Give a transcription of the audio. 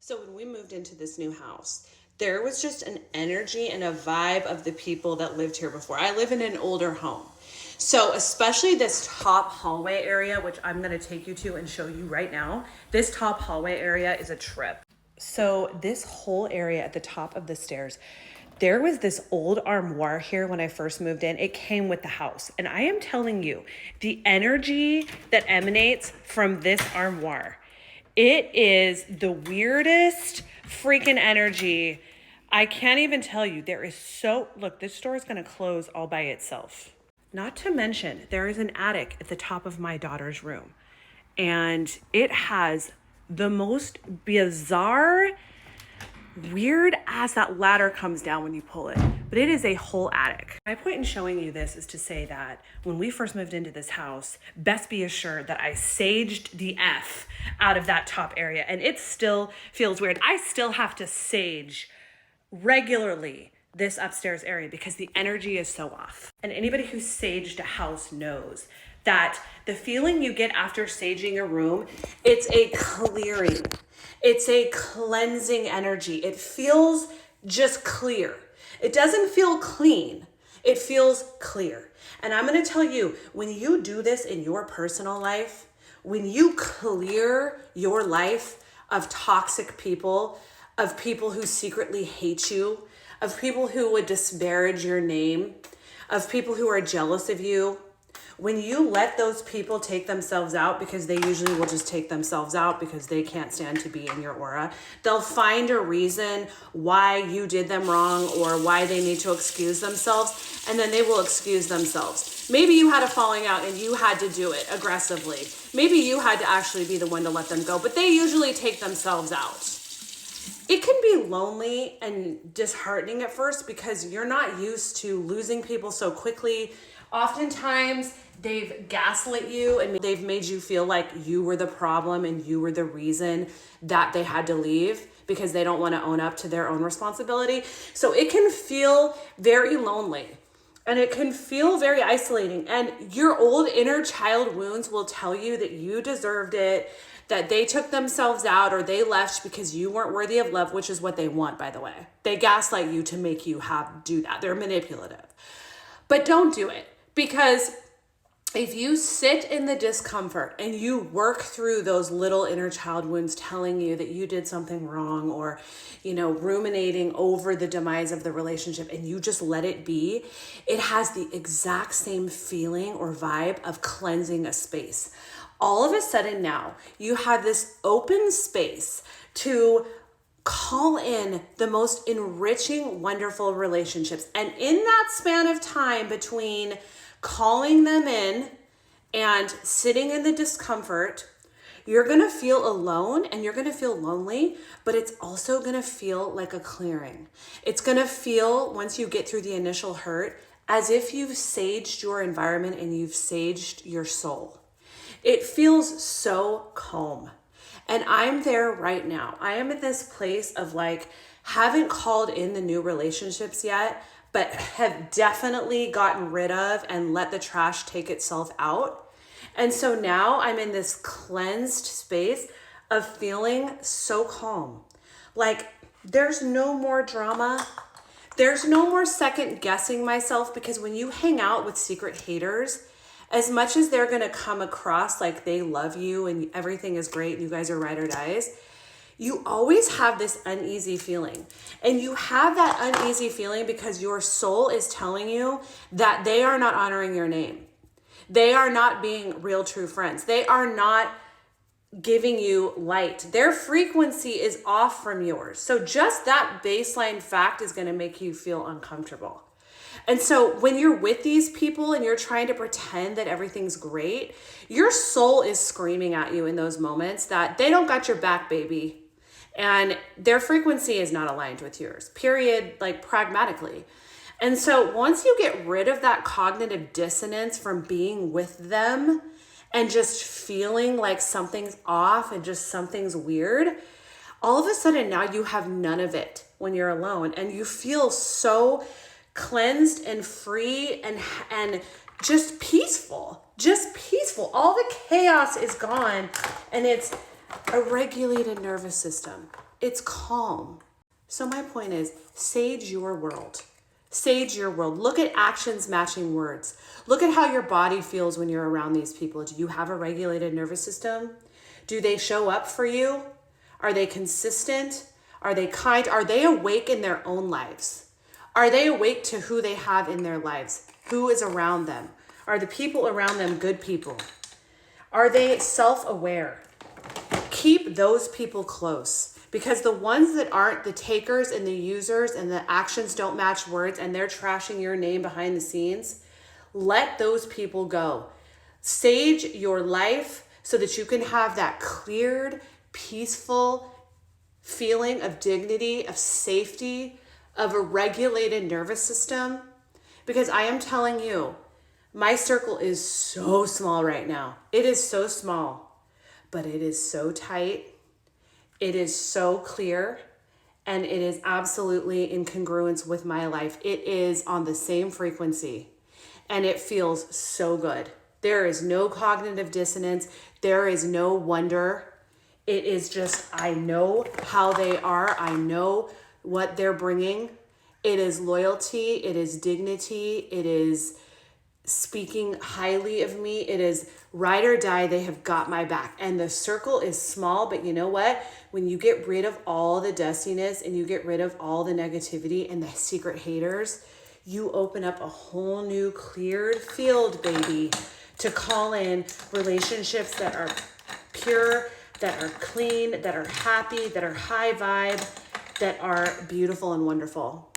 So when we moved into this new house, there was just an energy and a vibe of the people that lived here before. I live in an older home. So especially this top hallway area, which I'm going to take you to and show you right now. This top hallway area is a trip. So this whole area at the top of the stairs, there was this old armoire here when I first moved in. It came with the house. And I am telling you, the energy that emanates from this armoire, it is the weirdest freaking energy. I can't even tell you. There is look, this store is going to close all by itself. Not to mention, there is an attic at the top of my daughter's room. And it has the most bizarre, weird as that ladder comes down when you pull it, but it is a whole attic. My point in showing you this is to say that when we first moved into this house, best be assured that I saged the F out of that top area, and it still feels weird. I still have to sage regularly this upstairs area because the energy is so off. And anybody who saged a house knows that the feeling you get after saging a room, it's a clearing. It's a cleansing energy. It feels just clear. It doesn't feel clean. It feels clear. And I'm going to tell you, when you do this in your personal life, when you clear your life of toxic people, of people who secretly hate you, of people who would disparage your name, of people who are jealous of you, when you let those people take themselves out, because they usually will just take themselves out because they can't stand to be in your aura, they'll find a reason why you did them wrong or why they need to excuse themselves, and then they will excuse themselves. Maybe you had a falling out and you had to do it aggressively. Maybe you had to actually be the one to let them go, but they usually take themselves out. It can be lonely and disheartening at first because you're not used to losing people so quickly. Oftentimes, they've gaslit you and they've made you feel like you were the problem and you were the reason that they had to leave because they don't want to own up to their own responsibility. So it can feel very lonely and it can feel very isolating. And your old inner child wounds will tell you that you deserved it, that they took themselves out or they left because you weren't worthy of love, which is what they want, by the way. They gaslight you to make you do that. They're manipulative. But don't do it, because if you sit in the discomfort and you work through those little inner child wounds telling you that you did something wrong or, ruminating over the demise of the relationship and you just let it be, it has the exact same feeling or vibe of cleansing a space. All of a sudden now you have this open space to call in the most enriching, wonderful relationships. And in that span of time between calling them in and sitting in the discomfort, you're going to feel alone and you're going to feel lonely, but it's also going to feel like a clearing. It's going to feel, once you get through the initial hurt, as if you've saged your environment and you've saged your soul. It feels so calm. And I'm there right now. I am at this place of haven't called in the new relationships yet, but have definitely gotten rid of and let the trash take itself out. And so now I'm in this cleansed space of feeling so calm. There's no more drama. There's no more second guessing myself, because when you hang out with secret haters, as much as they're going to come across like they love you and everything is great and you guys are ride or dies, you always have this uneasy feeling. And you have that uneasy feeling because your soul is telling you that they are not honoring your name. They are not being real, true friends. They are not giving you light. Their frequency is off from yours. So just that baseline fact is going to make you feel uncomfortable. And so when you're with these people and you're trying to pretend that everything's great, your soul is screaming at you in those moments that they don't got your back, baby. And their frequency is not aligned with yours, period, pragmatically. And so once you get rid of that cognitive dissonance from being with them and just feeling like something's off and just something's weird, all of a sudden now you have none of it when you're alone. And you feel so cleansed and free and just peaceful. All the chaos is gone, and it's a regulated nervous system. It's calm. So my point is, sage your world. Sage your world. Look at actions matching words. Look at how your body feels when you're around these people. Do you have a regulated nervous system? Do they show up for you? Are they consistent? Are they kind? Are they awake in their own lives? Are they awake to who they have in their lives? Who is around them? Are the people around them good people? Are they self-aware? Keep those people close, because the ones that aren't, the takers and the users and the actions don't match words and they're trashing your name behind the scenes, let those people go. Sage your life so that you can have that cleared, peaceful feeling of dignity, of safety, of a regulated nervous system. Because I am telling you, my circle is so small right now. It is so small, but it is so tight. It is so clear, and it is absolutely in congruence with my life. It is on the same frequency, and it feels so good. There is no cognitive dissonance. There is no wonder. It is just, I know how they are. I know what they're bringing. It is loyalty. It is dignity. It is speaking highly of me. It is ride or die. They have got my back. And the circle is small, but you know what? When you get rid of all the dustiness and you get rid of all the negativity and the secret haters, you open up a whole new cleared field, baby, to call in relationships that are pure, that are clean, that are happy, that are high vibe, that are beautiful and wonderful.